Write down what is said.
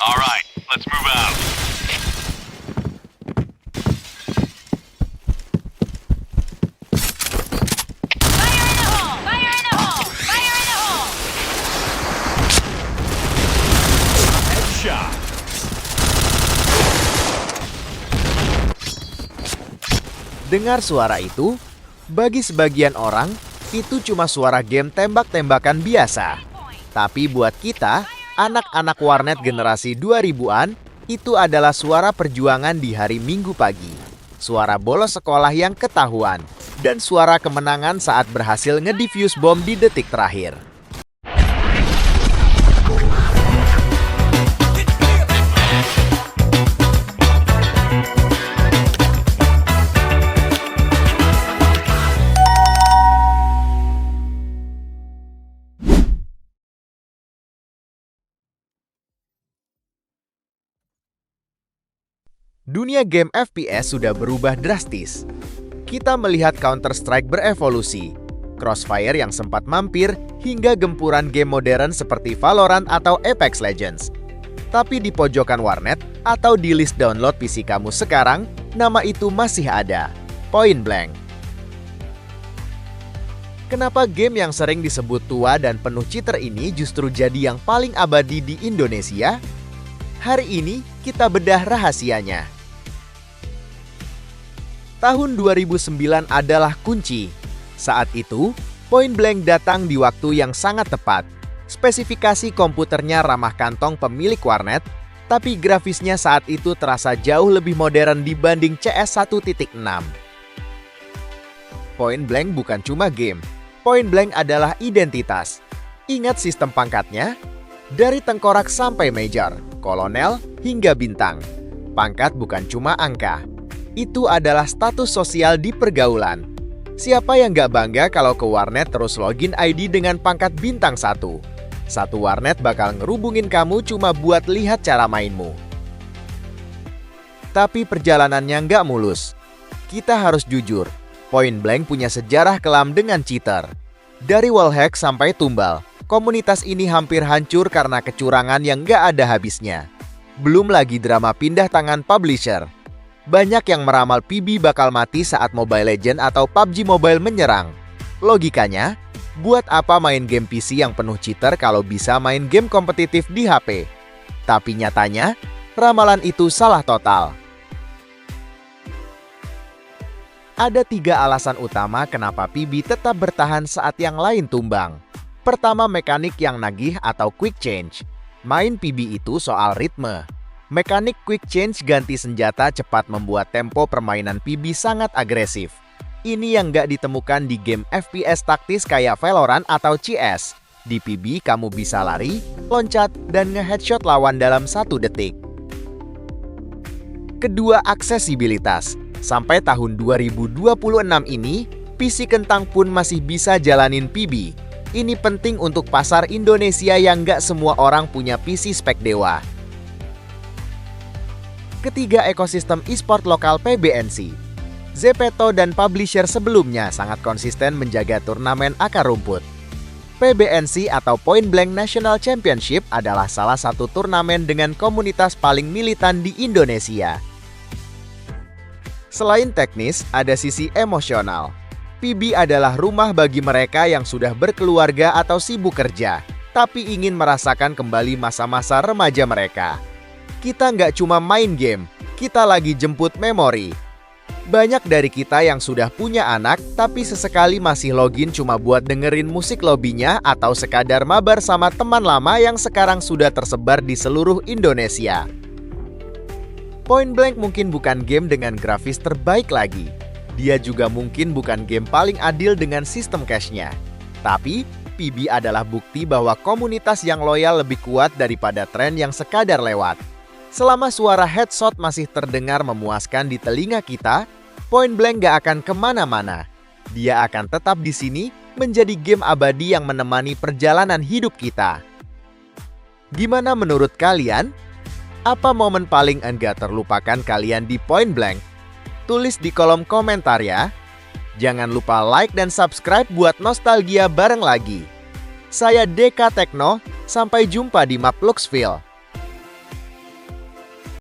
Alright, let's move out. Fire in the hole! Fire in the hole! Fire in the hole! Headshot. Dengar suara itu? Bagi sebagian orang, itu cuma suara game tembak-tembakan biasa. Tapi buat kita, anak-anak warnet generasi 2000-an, itu adalah suara perjuangan di hari Minggu pagi. Suara bolos sekolah yang ketahuan. Dan suara kemenangan saat berhasil ngedefuse bom di detik terakhir. Dunia game FPS sudah berubah drastis. Kita melihat Counter-Strike berevolusi, Crossfire yang sempat mampir, hingga gempuran game modern seperti Valorant atau Apex Legends. Tapi di pojokan warnet atau di list download PC kamu sekarang, nama itu masih ada, Point Blank. Kenapa game yang sering disebut tua dan penuh cheater ini justru jadi yang paling abadi di Indonesia? Hari ini kita bedah rahasianya. Tahun 2009 adalah kunci. Saat itu, Point Blank datang di waktu yang sangat tepat. Spesifikasi komputernya ramah kantong pemilik warnet, tapi grafisnya saat itu terasa jauh lebih modern dibanding CS 1.6. Point Blank bukan cuma game. Point Blank adalah identitas. Ingat sistem pangkatnya? Dari tengkorak sampai major, kolonel hingga bintang. Pangkat bukan cuma angka. Itu adalah status sosial di pergaulan. Siapa yang nggak bangga kalau ke warnet terus login ID dengan pangkat bintang 1? Satu warnet bakal ngerubungin kamu cuma buat lihat cara mainmu. Tapi perjalanannya nggak mulus. Kita harus jujur, Point Blank punya sejarah kelam dengan cheater. Dari wallhack sampai tumbal, komunitas ini hampir hancur karena kecurangan yang nggak ada habisnya. Belum lagi drama pindah tangan publisher. Banyak yang meramal PB bakal mati saat Mobile Legends atau PUBG Mobile menyerang. Logikanya, buat apa main game PC yang penuh cheater kalau bisa main game kompetitif di HP? Tapi nyatanya, ramalan itu salah total. Ada 3 alasan utama kenapa PB tetap bertahan saat yang lain tumbang. Pertama, mekanik yang nagih atau quick change. Main PB itu soal ritme. Mekanik quick change ganti senjata cepat membuat tempo permainan PB sangat agresif. Ini yang nggak ditemukan di game FPS taktis kayak Valorant atau CS. Di PB kamu bisa lari, loncat, dan nge-headshot lawan dalam 1 detik. Kedua, aksesibilitas. Sampai tahun 2026 ini, PC kentang pun masih bisa jalanin PB. Ini penting untuk pasar Indonesia yang nggak semua orang punya PC spek dewa. Ketiga, ekosistem e-sport lokal PBNC. Zepeto dan publisher sebelumnya sangat konsisten menjaga turnamen akar rumput. PBNC atau Point Blank National Championship adalah salah satu turnamen dengan komunitas paling militan di Indonesia. Selain teknis, ada sisi emosional. PB adalah rumah bagi mereka yang sudah berkeluarga atau sibuk kerja, tapi ingin merasakan kembali masa-masa remaja mereka. Kita nggak cuma main game, kita lagi jemput memori. Banyak dari kita yang sudah punya anak, tapi sesekali masih login cuma buat dengerin musik lobbynya atau sekadar mabar sama teman lama yang sekarang sudah tersebar di seluruh Indonesia. Point Blank mungkin bukan game dengan grafis terbaik lagi. Dia juga mungkin bukan game paling adil dengan sistem cash-nya. Tapi, PB adalah bukti bahwa komunitas yang loyal lebih kuat daripada tren yang sekadar lewat. Selama suara headshot masih terdengar memuaskan di telinga kita, Point Blank gak akan kemana-mana. Dia akan tetap di sini menjadi game abadi yang menemani perjalanan hidup kita. Gimana menurut kalian? Apa momen paling enggak terlupakan kalian di Point Blank? Tulis di kolom komentar ya. Jangan lupa like dan subscribe buat nostalgia bareng lagi. Saya Deka Tekno, sampai jumpa di Map Luxville.